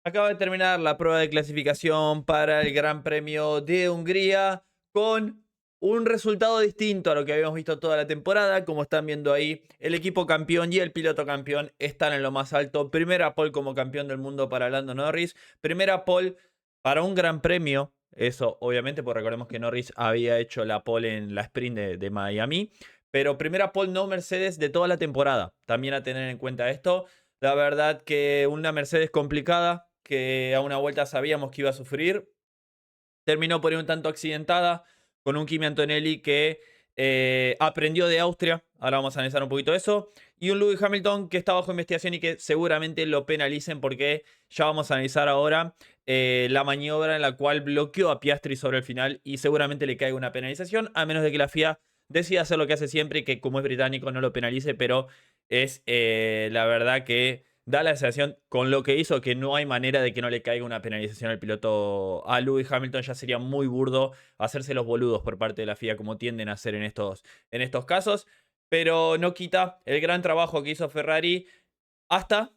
Acaba de terminar la prueba de clasificación para el Gran Premio de Hungría con un resultado distinto a lo que habíamos visto toda la temporada. Como están viendo ahí, el equipo campeón y el piloto campeón están en lo más alto. Primera pole como campeón del mundo para Lando Norris. Primera pole para un Gran Premio. Eso, obviamente, porque recordemos que Norris había hecho la pole en la sprint de Miami. Pero primera pole no Mercedes de toda la temporada. También a tener en cuenta esto. La verdad que una Mercedes complicada, que a una vuelta sabíamos que iba a sufrir. Terminó por ir un tanto accidentada, con un Kimi Antonelli que aprendió de Austria. Ahora vamos a analizar un poquito eso. Y un Lewis Hamilton que está bajo investigación y que seguramente lo penalicen porque ya vamos a analizar ahora la maniobra en la cual bloqueó a Piastri sobre el final y seguramente le caiga una penalización, a menos de que la FIA decida hacer lo que hace siempre y que como es británico no lo penalice, pero es la verdad que da la sensación con lo que hizo que no hay manera de que no le caiga una penalización al piloto. A Lewis Hamilton ya sería muy burdo hacerse los boludos por parte de la FIA como tienden a hacer en estos casos. Pero no quita el gran trabajo que hizo Ferrari hasta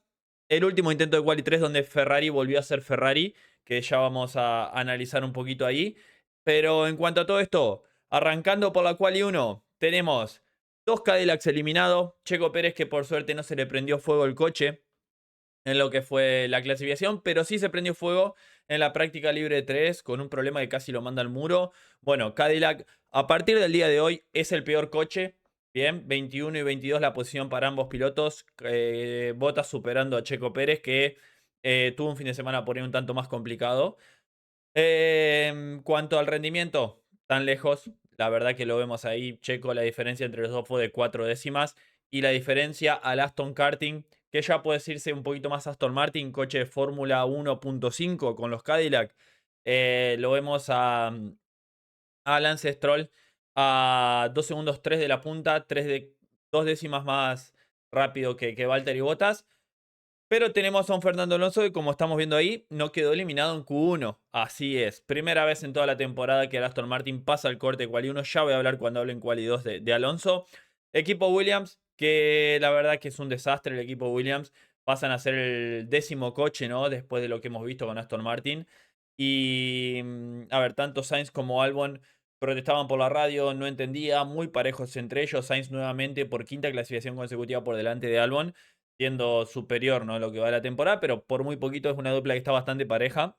el último intento de Quali 3 donde Ferrari volvió a ser Ferrari, que ya vamos a analizar un poquito ahí. Pero en cuanto a todo esto, arrancando por la Quali 1, tenemos dos Cadillacs eliminados. Checo Pérez que por suerte no se le prendió fuego el coche en lo que fue la clasificación, pero sí se prendió fuego en la práctica libre 3 con un problema que casi lo manda al muro. Bueno, Cadillac a partir del día de hoy es el peor coche. Bien, 21 y 22 la posición para ambos pilotos. Bottas superando a Checo Pérez que tuvo un fin de semana por ahí un tanto más complicado. En cuanto al rendimiento, tan lejos, la verdad que lo vemos ahí, Checo, la diferencia entre los dos fue de 4 décimas y la diferencia al Aston Martin, que ya puede decirse un poquito más Aston Martin, coche de Fórmula 1.5 con los Cadillac, lo vemos a Lance Stroll a 2 segundos 3 de la punta, 2 décimas más rápido que Valtteri Bottas. Pero tenemos a un Fernando Alonso que, como estamos viendo ahí, no quedó eliminado en Q1. Así es. Primera vez en toda la temporada que el Aston Martin pasa al corte de Quali 1. Ya voy a hablar cuando hable en Quali 2 de Alonso. Equipo Williams, que la verdad que es un desastre el equipo Williams. Pasan a ser el 10º coche, ¿no? Después de lo que hemos visto con Aston Martin. Y, a ver, tanto Sainz como Albon protestaban por la radio, no entendía, muy parejos entre ellos. Sainz nuevamente por quinta clasificación consecutiva por delante de Albon siendo superior, ¿no? Lo que va de la temporada, pero por muy poquito es una dupla que está bastante pareja.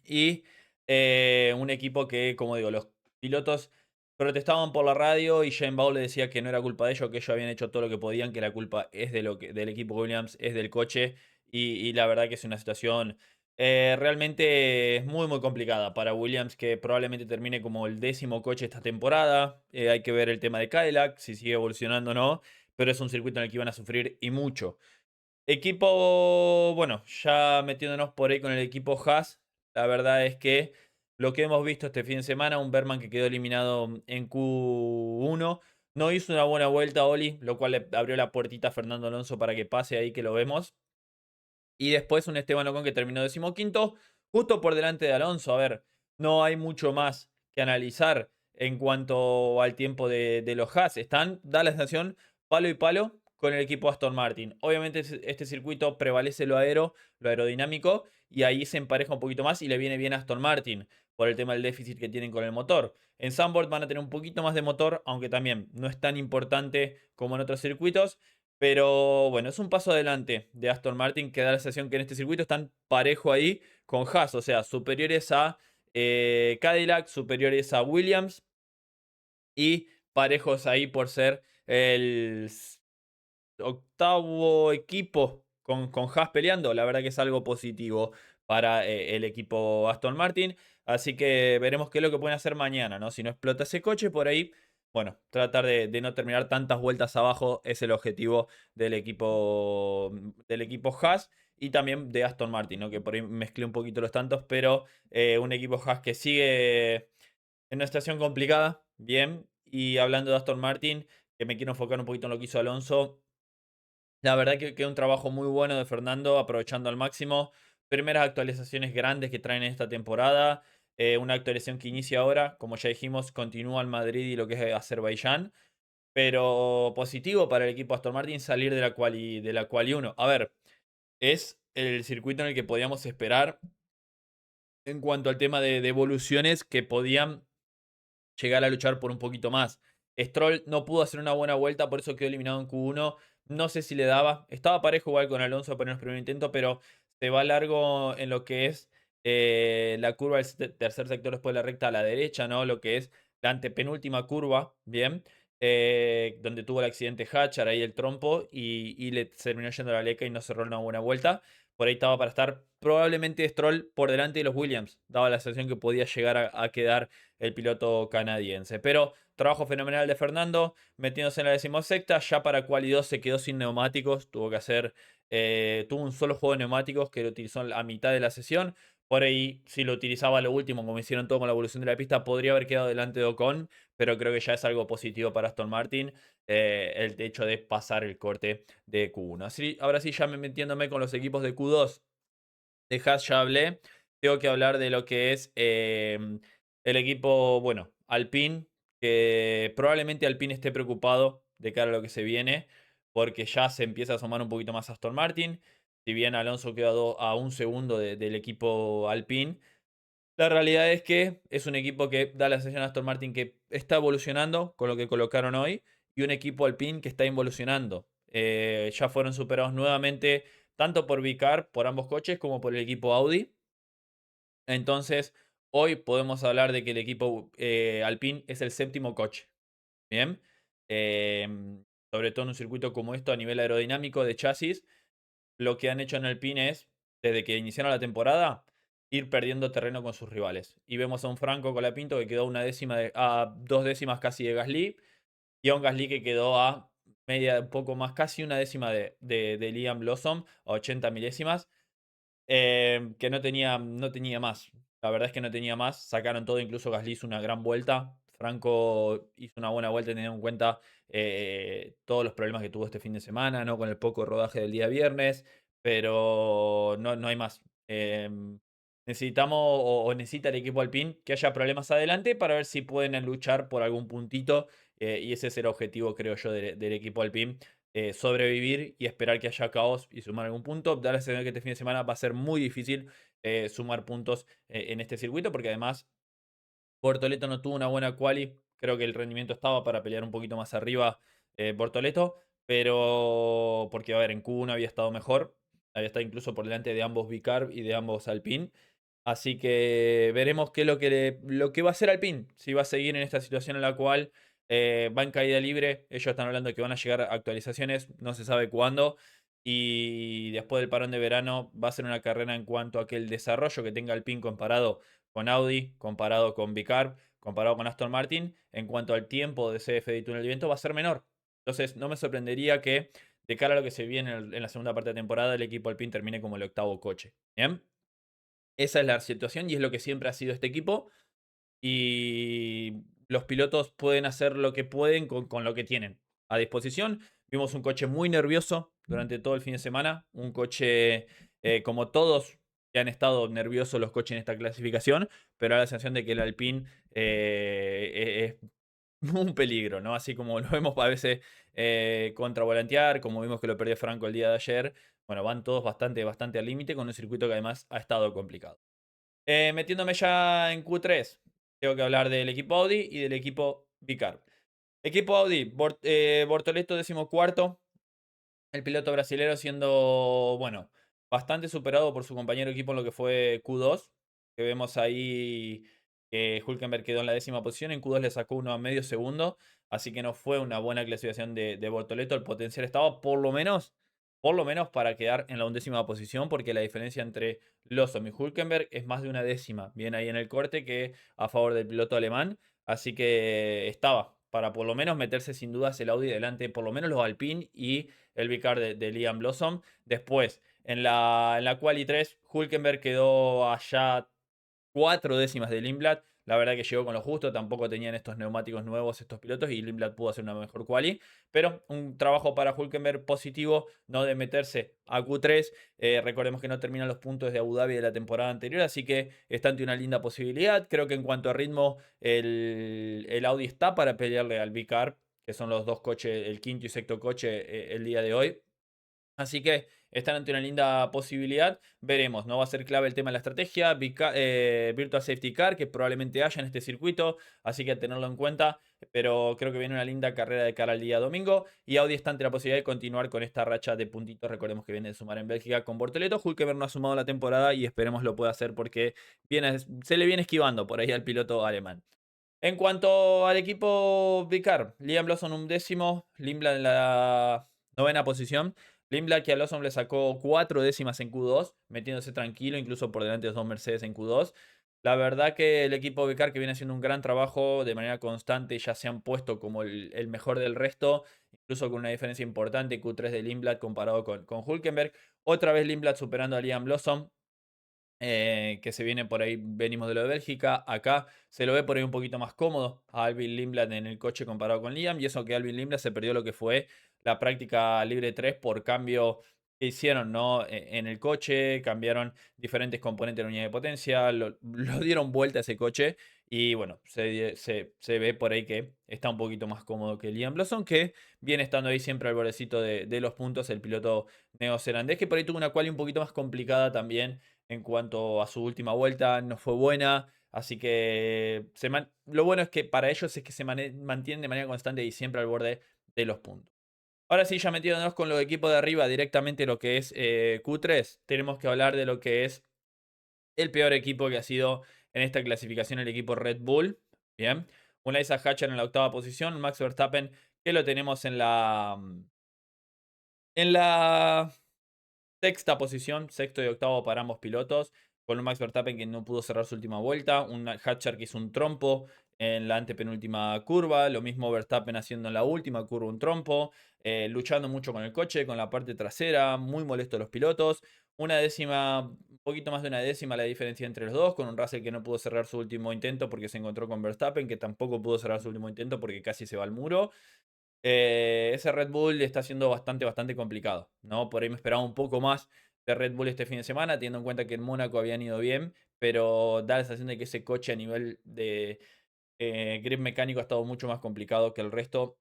Y un equipo que, como digo, los pilotos protestaban por la radio y Shane Bowles le decía que no era culpa de ellos, que ellos habían hecho todo lo que podían, que la culpa es del equipo Williams, es del coche. Y la verdad que es una situación realmente muy, muy complicada para Williams, que probablemente termine como el 10º coche esta temporada. Hay que ver el tema de Cadillac, si sigue evolucionando o no, pero es un circuito en el que iban a sufrir y mucho. Equipo, bueno, ya metiéndonos por ahí con el equipo Haas, la verdad es que lo que hemos visto este fin de semana, un Berman que quedó eliminado en Q1, no hizo una buena vuelta, Oli, lo cual le abrió la puertita a Fernando Alonso para que pase ahí que lo vemos. Y después un Esteban Ocon que terminó 15º, justo por delante de Alonso. A ver, no hay mucho más que analizar en cuanto al tiempo de los Haas. Están, da la sensación, palo y palo con el equipo Aston Martin. Obviamente este circuito prevalece lo aerodinámico, y ahí se empareja un poquito más y le viene bien a Aston Martin por el tema del déficit que tienen con el motor. En Zandvoort van a tener un poquito más de motor, aunque también no es tan importante como en otros circuitos. Pero bueno, es un paso adelante de Aston Martin que da la sensación que en este circuito están parejo ahí con Haas, o sea, superiores a Cadillac, superiores a Williams y parejos ahí por ser el octavo equipo con Haas peleando. La verdad que es algo positivo para el equipo Aston Martin. Así que veremos qué es lo que pueden hacer mañana, ¿no? Si no explota ese coche por ahí, bueno, tratar de no terminar tantas vueltas abajo es el objetivo del equipo Haas y también de Aston Martin, ¿no? Que por ahí mezclé un poquito los tantos, pero un equipo Haas que sigue en una situación complicada, bien. Y hablando de Aston Martin, que me quiero enfocar un poquito en lo que hizo Alonso. La verdad que un trabajo muy bueno de Fernando, aprovechando al máximo. Primeras actualizaciones grandes que traen esta temporada. Una actualización que inicia ahora, como ya dijimos, continúa el Madrid y lo que es Azerbaiyán. Pero positivo para el equipo Aston Martin salir de la quali 1. A ver, es el circuito en el que podíamos esperar en cuanto al tema de evoluciones que podían llegar a luchar por un poquito más. Stroll no pudo hacer una buena vuelta, por eso quedó eliminado en Q1. No sé si le daba. Estaba parejo igual con Alonso para el primer intento, pero se va largo en lo que es la curva del tercer sector después de la recta a la derecha, ¿no? Lo que es la antepenúltima curva, ¿bien? Donde tuvo el accidente Hatchar, ahí el trompo, y le terminó yendo a la leca y no cerró una buena vuelta. Por ahí estaba para estar probablemente Stroll por delante de los Williams. Daba la sensación que podía llegar a quedar el piloto canadiense. Pero trabajo fenomenal de Fernando, metiéndose en la 16ª. Ya para quali 2 se quedó sin neumáticos. Tuvo que hacer. Tuvo un solo juego de neumáticos que lo utilizó a mitad de la sesión. Por ahí, si lo utilizaba a lo último, como hicieron todo con la evolución de la pista, podría haber quedado delante de Ocon. Pero creo que ya es algo positivo para Aston Martin. El hecho de pasar el corte de Q1. Así, ahora sí, ya metiéndome con los equipos de Q2. De Haas ya hablé. Tengo que hablar de lo que es el equipo, bueno, Alpine, que probablemente Alpine esté preocupado de cara a lo que se viene, porque ya se empieza a asomar un poquito más Aston Martin. Si bien Alonso quedó a un segundo del equipo Alpine, la realidad es que es un equipo que da la sensación a Aston Martin que está evolucionando con lo que colocaron hoy y un equipo Alpine que está involucionando. Ya fueron superados nuevamente tanto por Vicar, por ambos coches, como por el equipo Audi. Entonces, hoy podemos hablar de que el equipo Alpine es el séptimo coche. Bien. Em, Sobre todo en un circuito como esto a nivel aerodinámico de chasis, lo que han hecho en Alpine es, desde que iniciaron la temporada, ir perdiendo terreno con sus rivales. Y vemos a un Franco Colapinto que quedó a 2 décimas casi de Gasly, y a un Gasly que quedó a media, un poco más, casi 1 décima de Liam Lawson, a 80 milésimas. Que no tenía más. La verdad es que no tenía más. Sacaron todo, incluso Gasly hizo una gran vuelta. Franco hizo una buena vuelta teniendo en cuenta todos los problemas que tuvo este fin de semana, ¿no? Con el poco rodaje del día viernes. Pero no hay más. Necesitamos o necesita el equipo Alpine que haya problemas adelante para ver si pueden luchar por algún puntito. Y ese es el objetivo, creo yo, del equipo Alpine, sobrevivir y esperar que haya caos y sumar algún punto. Da la sensación que este fin de semana va a ser muy difícil sumar puntos en este circuito, porque además Bortoleto no tuvo una buena quali. Creo que el rendimiento estaba para pelear un poquito más arriba Bortoleto, pero porque, a ver, en Q1 había estado mejor. Había estado incluso por delante de ambos Vicar y de ambos Alpine. Así que veremos qué es lo que va a hacer Alpine. Si va a seguir en esta situación en la cual va en caída libre. Ellos están hablando de que van a llegar actualizaciones, no se sabe cuándo. Y después del parón de verano va a ser una carrera en cuanto a que el desarrollo que tenga Alpine comparado con Audi, comparado con Vicar, comparado con Aston Martin, en cuanto al tiempo de CFD y túnel de viento, va a ser menor. Entonces, no me sorprendería que, de cara a lo que se viene en la segunda parte de temporada, el equipo Alpine termine como el octavo coche. ¿Bien? Esa es la situación y es lo que siempre ha sido este equipo. Y los pilotos pueden hacer lo que pueden con lo que tienen a disposición. Vimos un coche muy nervioso durante todo el fin de semana. Un coche, como todos que han estado nerviosos los coches en esta clasificación, pero da la sensación de que el Alpine es un peligro, ¿no? Así como lo vemos a veces contravolantear, como vimos que lo perdió Franco el día de ayer. Bueno, van todos bastante al límite con un circuito que además ha estado complicado. Metiéndome ya en Q3, tengo que hablar del equipo Audi y del equipo Vicar. Equipo Audi, Bortoleto 14º, el piloto brasilero siendo, bueno, bastante superado por su compañero de equipo en lo que fue Q2, que vemos ahí que Hülkenberg quedó en la 10ª posición, en Q2 le sacó uno a medio segundo, así que no fue una buena clasificación de Bortoleto, el potencial estaba por lo menos para quedar en la 11ª posición, porque la diferencia entre Lawson y Hülkenberg es más de 1 décima, bien ahí en el corte, que a favor del piloto alemán, así que estaba para por lo menos meterse sin dudas el Audi delante, por lo menos los Alpine y el Vicar de Liam Blossom. Después, en la Quali 3, Hülkenberg quedó allá 4 décimas de Lindblad. La verdad que llegó con lo justo, tampoco tenían estos neumáticos nuevos estos pilotos y Lindblad pudo hacer una mejor quali. Pero un trabajo para Hülkenberg positivo, no de meterse a Q3. Recordemos que no terminan los puntos de Abu Dhabi de la temporada anterior, así que está ante una linda posibilidad. Creo que en cuanto a ritmo, el Audi está para pelearle al Vicar, que son los dos coches, el quinto y sexto coche el día de hoy. Así que están ante una linda posibilidad. Veremos, no va a ser clave el tema de la estrategia. Virtual Safety Car, que probablemente haya en este circuito, así que a tenerlo en cuenta. Pero creo que viene una linda carrera de cara al día domingo. Y Audi está ante la posibilidad de continuar con esta racha de puntitos. Recordemos que viene de sumar en Bélgica con Bortoleto. Hülkenberg no ha sumado la temporada y esperemos lo pueda hacer porque se le viene esquivando por ahí al piloto alemán. En cuanto al equipo Vicar, Liam Lawson un décimo, Lindblad en la novena posición. Lindblad que a Lawson le sacó 4 décimas en Q2, metiéndose tranquilo, incluso por delante de los dos Mercedes en Q2. La verdad que el equipo Vicar que viene haciendo un gran trabajo de manera constante, ya se han puesto como el mejor del resto, incluso con una diferencia importante Q3 de Lindblad comparado con Hülkenberg. Otra vez Lindblad superando a Liam Lawson. Que se viene por ahí, venimos de lo de Bélgica. Acá se lo ve por ahí un poquito más cómodo a Albin Lindblad en el coche comparado con Liam. Y eso que Albin Lindblad se perdió lo que fue la práctica libre 3 por cambio que hicieron, ¿no? En el coche, cambiaron diferentes componentes de la unidad de potencia, lo dieron vuelta a ese coche. Y bueno, se ve por ahí que está un poquito más cómodo que Liam Lawson, que viene estando ahí siempre al bordecito de los puntos, el piloto neozelandés, que por ahí tuvo una quali un poquito más complicada también en cuanto a su última vuelta, no fue buena. Así que lo bueno es que para ellos es que se mantienen de manera constante y siempre al borde de los puntos. Ahora sí, ya metiéndonos con los equipos de arriba, directamente lo que es Q3, tenemos que hablar de lo que es el peor equipo que ha sido en esta clasificación, el equipo Red Bull. Bien. Un Isaac Hatcher en la octava posición, Max Verstappen, que lo tenemos en la sexta posición, sexto y octavo para ambos pilotos, con un Max Verstappen que no pudo cerrar su última vuelta, un Hatcher que hizo un trompo en la antepenúltima curva, lo mismo Verstappen haciendo en la última curva un trompo, luchando mucho con el coche, con la parte trasera, muy molesto los pilotos, una décima, un poquito más de una décima la diferencia entre los dos, con un Russell que no pudo cerrar su último intento porque se encontró con Verstappen, que tampoco pudo cerrar su último intento porque casi se va al muro. Ese Red Bull está siendo bastante complicado, ¿no? Por ahí me esperaba un poco más de Red Bull este fin de semana, teniendo en cuenta que en Mónaco habían ido bien, pero da la sensación de que ese coche a nivel de grip mecánico ha estado mucho más complicado que el resto.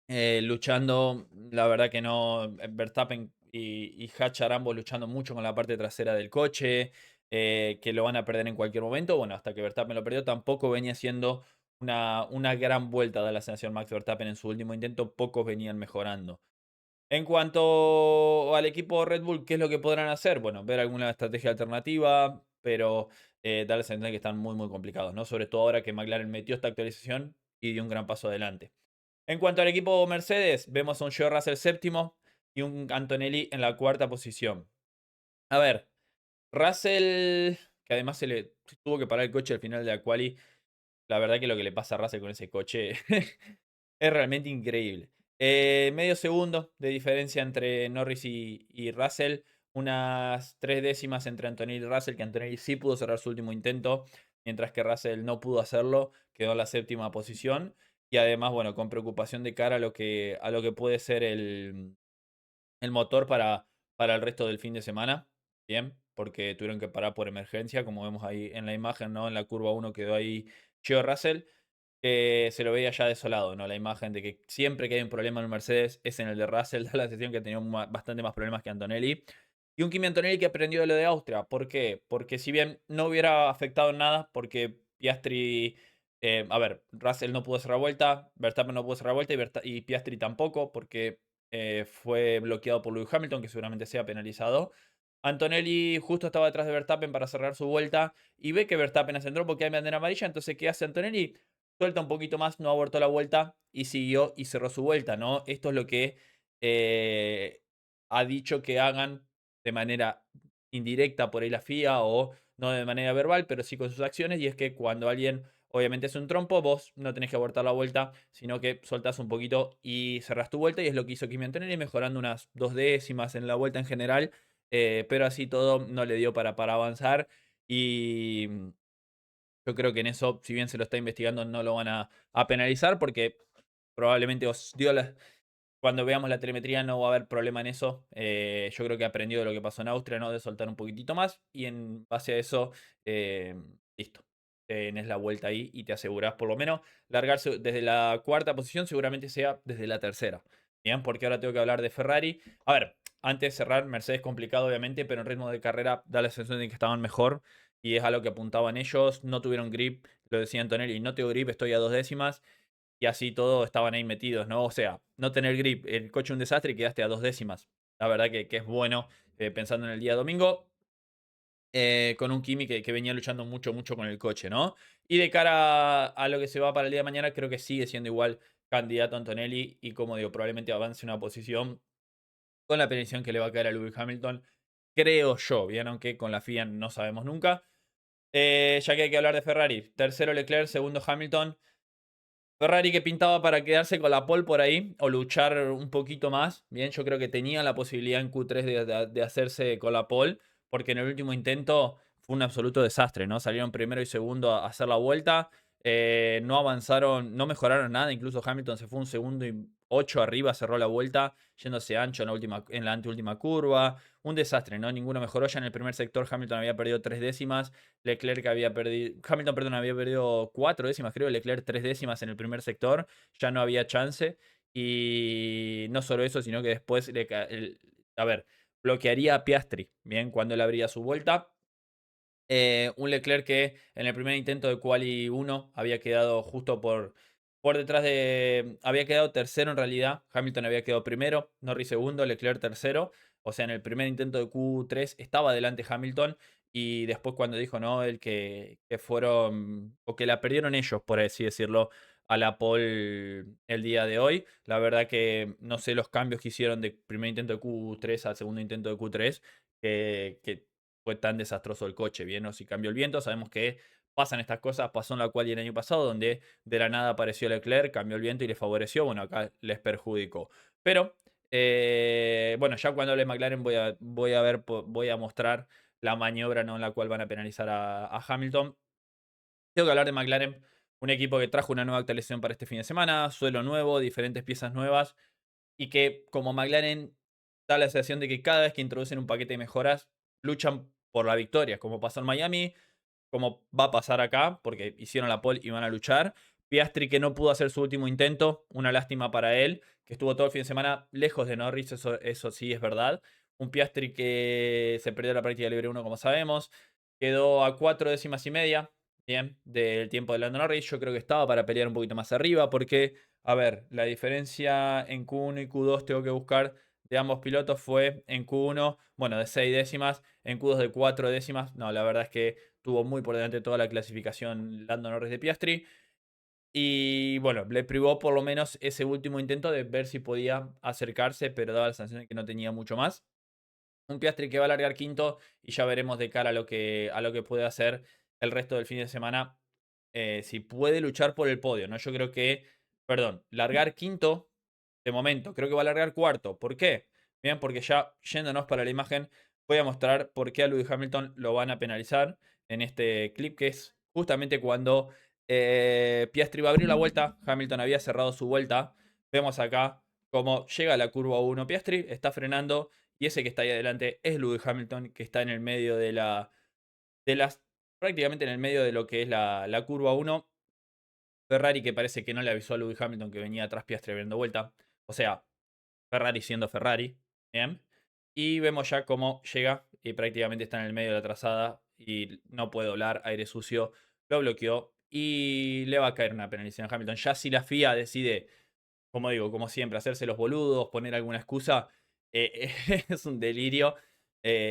Luchando, la verdad que no, Verstappen y Hatcher ambos luchando mucho con la parte trasera del coche, que lo van a perder en cualquier momento. Bueno, hasta que Verstappen lo perdió, tampoco venía siendo una gran vuelta de la sensación Max Verstappen en su último intento, pocos venían mejorando. En cuanto al equipo Red Bull, ¿qué es lo que podrán hacer? Bueno, ver alguna estrategia alternativa, pero darles a entender que están muy complicados, ¿no? Sobre todo ahora que McLaren metió esta actualización y dio un gran paso adelante. En cuanto al equipo Mercedes, vemos a un George Russell séptimo y un Antonelli en la cuarta posición. A ver, Russell, que además se le tuvo que parar el coche al final de la quali. La verdad que lo que le pasa a Russell con ese coche es realmente increíble. Medio segundo de diferencia entre Norris y Russell. Unas 3 décimas entre Antonelli y Russell, que Antonelli sí pudo cerrar su último intento, mientras que Russell no pudo hacerlo, quedó en la séptima posición. Y además, bueno, con preocupación de cara a lo que puede ser el motor para el resto del fin de semana. Bien, porque tuvieron que parar por emergencia, como vemos ahí en la imagen, ¿no? En la curva 1 quedó ahí George Russell, que se lo veía ya desolado, ¿no? La imagen de que siempre que hay un problema en el Mercedes es en el de Russell, da la sensación que ha tenido bastante más problemas que Antonelli. Y un Kimi Antonelli que aprendió de lo de Austria. ¿Por qué? Porque si bien no hubiera afectado en nada, porque Piastri, a ver, Russell no pudo cerrar vuelta, Verstappen no pudo cerrar vuelta y Piastri tampoco, porque fue bloqueado por Lewis Hamilton, que seguramente sea penalizado. Antonelli justo estaba detrás de Verstappen para cerrar su vuelta y ve que Verstappen ascendió porque hay bandera amarilla. Entonces, ¿qué hace Antonelli? Suelta un poquito más, no abortó la vuelta y siguió y cerró su vuelta, ¿no? Esto es lo que ha dicho que hagan de manera indirecta por ahí la FIA o no de manera verbal, pero sí con sus acciones. Y es que cuando alguien obviamente es un trompo, vos no tenés que abortar la vuelta, sino que soltás un poquito y cerrás tu vuelta. Y es lo que hizo Kimi Antonelli, mejorando unas 2 décimas en la vuelta en general. Pero así todo no le dio para avanzar. Y yo creo que en eso, si bien se lo está investigando, no lo van a penalizar porque probablemente os dio cuando veamos la telemetría no va a haber problema en eso. Yo creo que aprendió de lo que pasó en Austria, ¿no? De soltar un poquitito más. Y en base a eso, listo. Tenés la vuelta ahí y te asegurás por lo menos largarse desde la cuarta posición, seguramente sea desde la tercera. Bien, porque ahora tengo que hablar de Ferrari. A ver, antes de cerrar, Mercedes complicado obviamente, pero en ritmo de carrera da la sensación de que estaban mejor y es a lo que apuntaban ellos. No tuvieron grip, lo decía Antonelli, no tengo grip, estoy a 2 décimas y así todo estaban ahí metidos, ¿no? O sea, no tener grip, el coche un desastre y quedaste a 2 décimas. La verdad que es bueno pensando en el día domingo. Con un Kimi que venía luchando mucho, mucho con el coche, ¿no? Y de cara a lo que se va para el día de mañana, creo que sigue siendo igual candidato Antonelli y como digo, probablemente avance una posición con la penalización que le va a caer a Lewis Hamilton, creo yo, bien, aunque con la FIA no sabemos nunca. Ya que hay que hablar de Ferrari, tercero Leclerc, segundo Hamilton. Ferrari que pintaba para quedarse con la pole por ahí o luchar un poquito más. Bien, yo creo que tenía la posibilidad en Q3 de hacerse con la pole, porque en el último intento fue un absoluto desastre, ¿no? Salieron primero y segundo a hacer la vuelta, no avanzaron, no mejoraron nada, incluso Hamilton se fue un segundo y 8 arriba, cerró la vuelta, yéndose ancho en la anteúltima curva. Un desastre, ¿no? Ninguno mejoró. Ya en el primer sector Hamilton había perdido 3 décimas. Leclerc había perdido. Hamilton, perdón, había perdido 4 décimas, creo. Leclerc 3 décimas en el primer sector. Ya no había chance. Y no solo eso, sino que después a ver, bloquearía a Piastri. Bien, cuando él abría su vuelta. Un Leclerc que en el primer intento de Quali 1 había quedado justo por detrás de. Había quedado tercero en realidad. Hamilton había quedado primero. Norris segundo. Leclerc tercero. O sea, en el primer intento de Q3 estaba delante Hamilton. Y después, cuando dijo, ¿no? El que fueron. O que la perdieron ellos, por así decirlo, a la pole el día de hoy. La verdad que no sé los cambios que hicieron de primer intento de Q3 al segundo intento de Q3. Que fue tan desastroso el coche, ¿bien? O si cambió el viento, sabemos que pasan estas cosas, pasó en la cual el año pasado, donde de la nada apareció Leclerc, cambió el viento y le favoreció, bueno, acá les perjudicó. Pero, bueno, ya cuando hable de McLaren voy a mostrar la maniobra, ¿no? En la cual van a penalizar a Hamilton. Tengo que hablar de McLaren, un equipo que trajo una nueva actualización para este fin de semana, suelo nuevo, diferentes piezas nuevas, y que como McLaren da la sensación de que cada vez que introducen un paquete de mejoras, luchan por la victoria, como pasó en Miami, como va a pasar acá, porque hicieron la pole y van a luchar. Piastri que no pudo hacer su último intento, una lástima para él, que estuvo todo el fin de semana lejos de Norris, eso sí es verdad. Un Piastri que se perdió la práctica libre 1, como sabemos, quedó a 4 décimas y media, bien, del tiempo de Lando Norris. Yo creo que estaba para pelear un poquito más arriba, porque, a ver, la diferencia en Q1 y Q2 tengo que buscar de ambos pilotos fue en Q1, bueno, de 6 décimas, en Q2 de 4 décimas. No, la verdad es que tuvo muy por delante toda la clasificación Lando Norris de Piastri. Y bueno, le privó por lo menos ese último intento de ver si podía acercarse, pero daba la sensación de que no tenía mucho más. Un Piastri que va a largar quinto y ya veremos de cara a lo que puede hacer el resto del fin de semana. Si puede luchar por el podio, ¿no? Yo creo que, perdón, largar quinto de momento, creo que va a largar cuarto. ¿Por qué? Bien, porque ya yéndonos para la imagen, voy a mostrar por qué a Lewis Hamilton lo van a penalizar en este clip, que es justamente cuando Piastri va a abrir la vuelta. Hamilton había cerrado su vuelta. Vemos acá cómo llega a la curva 1 Piastri, está frenando y ese que está ahí adelante es Lewis Hamilton, que está en el medio prácticamente en el medio de lo que es la curva 1. Ferrari que parece que no le avisó a Lewis Hamilton que venía atrás Piastri abriendo vuelta. O sea, Ferrari siendo Ferrari. Bien. Y vemos ya cómo llega y prácticamente está en el medio de la trazada y no puede doblar, aire sucio, lo bloqueó y le va a caer una penalización a Hamilton. Ya si la FIA decide, como digo, como siempre, hacerse los boludos, poner alguna excusa, es un delirio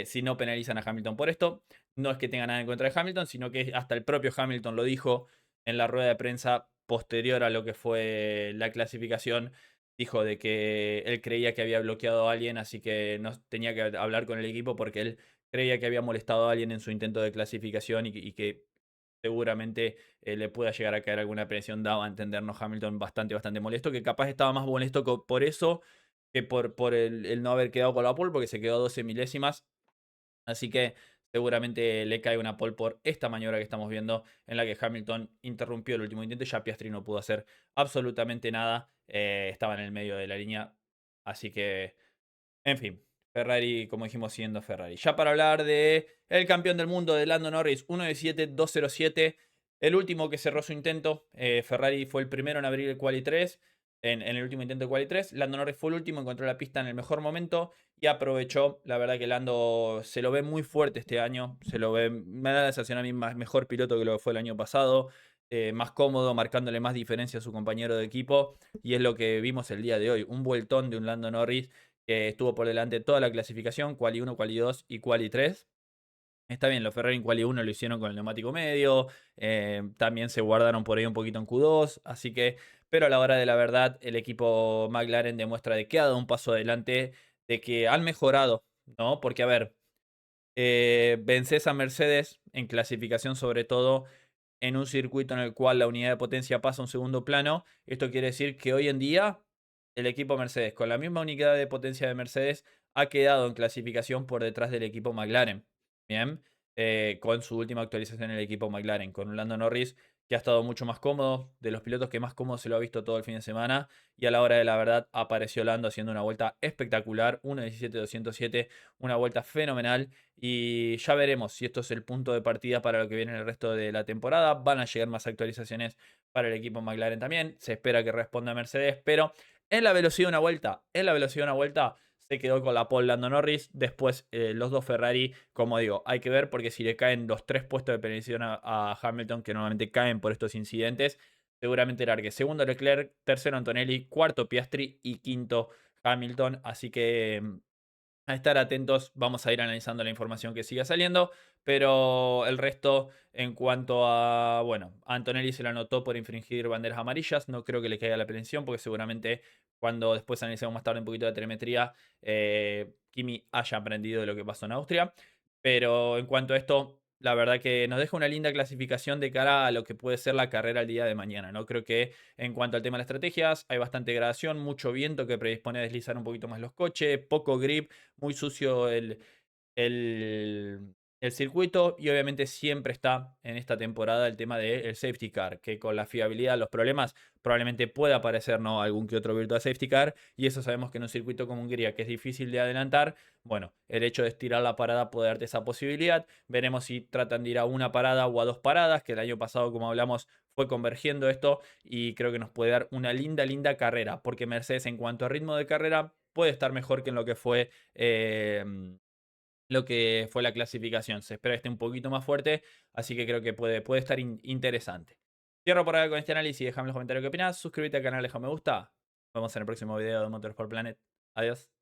si no penalizan a Hamilton por esto. No es que tenga nada en contra de Hamilton, sino que hasta el propio Hamilton lo dijo en la rueda de prensa posterior a lo que fue la clasificación. Dijo de que él creía que había bloqueado a alguien, así que no tenía que hablar con el equipo porque él creía que había molestado a alguien en su intento de clasificación y que seguramente le pueda llegar a caer alguna presión. Daba a entendernos Hamilton bastante molesto, que capaz estaba más molesto por eso que por el no haber quedado con la pole, porque se quedó a 12 milésimas. Así que seguramente le cae una pole por esta maniobra que estamos viendo, en la que Hamilton interrumpió el último intento y ya Piastri no pudo hacer absolutamente nada. Estaba en el medio de la línea. Así que, en fin, Ferrari, como dijimos, siendo Ferrari. Ya para hablar de el campeón del mundo de Lando Norris, 1.17.207. El último que cerró su intento. Ferrari fue el primero en abrir el Quali 3. en el último intento de Quali 3. Lando Norris fue el último, encontró la pista en el mejor momento y aprovechó. La verdad que Lando se lo ve muy fuerte este año. Se lo ve, me da la sensación a mí mejor piloto que lo que fue el año pasado. Más cómodo, marcándole más diferencia a su compañero de equipo. Y es lo que vimos el día de hoy. Un vueltón de un Lando Norris que estuvo por delante toda la clasificación, Quali 1, Quali 2 y Quali 3. Está bien, los Ferrari en Quali 1 lo hicieron con el neumático medio, también se guardaron por ahí un poquito en Q2, así que, pero a la hora de la verdad, el equipo McLaren demuestra de que ha dado un paso adelante, de que han mejorado, ¿no? Porque, a ver, vences a Mercedes en clasificación sobre todo en un circuito en el cual la unidad de potencia pasa a un segundo plano. Esto quiere decir que hoy en día el equipo Mercedes, con la misma unidad de potencia de Mercedes, ha quedado en clasificación por detrás del equipo McLaren. Bien, con su última actualización el equipo McLaren, con un Lando Norris que ha estado mucho más cómodo, de los pilotos que más cómodo se lo ha visto todo el fin de semana, y a la hora de la verdad apareció Lando haciendo una vuelta espectacular, 1.17.207, una vuelta fenomenal, y ya veremos si esto es el punto de partida para lo que viene en el resto de la temporada. Van a llegar más actualizaciones para el equipo McLaren también, se espera que responda Mercedes, pero en la velocidad de una vuelta, se quedó con la pole Lando Norris. Después los dos Ferrari, como digo, hay que ver porque si le caen los 3 puestos de penalización a Hamilton, que normalmente caen por estos incidentes, seguramente largue segundo Leclerc, tercero Antonelli, cuarto Piastri y quinto Hamilton. Así que a estar atentos, vamos a ir analizando la información que siga saliendo, pero el resto en cuanto a, bueno, a Antonelli se lo anotó por infringir banderas amarillas, no creo que le caiga la penalización porque seguramente cuando después analicemos más tarde un poquito de telemetría, Kimi haya aprendido de lo que pasó en Austria, pero en cuanto a esto, la verdad que nos deja una linda clasificación de cara a lo que puede ser la carrera el día de mañana, ¿no? Creo que en cuanto al tema de las estrategias, hay bastante gradación, mucho viento que predispone a deslizar un poquito más los coches, poco grip, muy sucio el circuito y obviamente siempre está en esta temporada el tema del safety car, que con la fiabilidad, los problemas, probablemente pueda aparecer, ¿no?, algún que otro virtual safety car, y eso sabemos que en un circuito como Hungría, que es difícil de adelantar, bueno, el hecho de estirar la parada puede darte esa posibilidad. Veremos si tratan de ir a una parada o a dos paradas, que el año pasado, como hablamos, fue convergiendo esto y creo que nos puede dar una linda carrera, porque Mercedes en cuanto a ritmo de carrera puede estar mejor que en lo que fue la clasificación. Se espera que esté un poquito más fuerte, así que creo que puede estar interesante. Cierro por acá con este análisis, déjame en los comentarios qué opinás, suscríbete al canal, deja un me gusta. Nos vemos en el próximo video de Motorsport Planet. Adiós.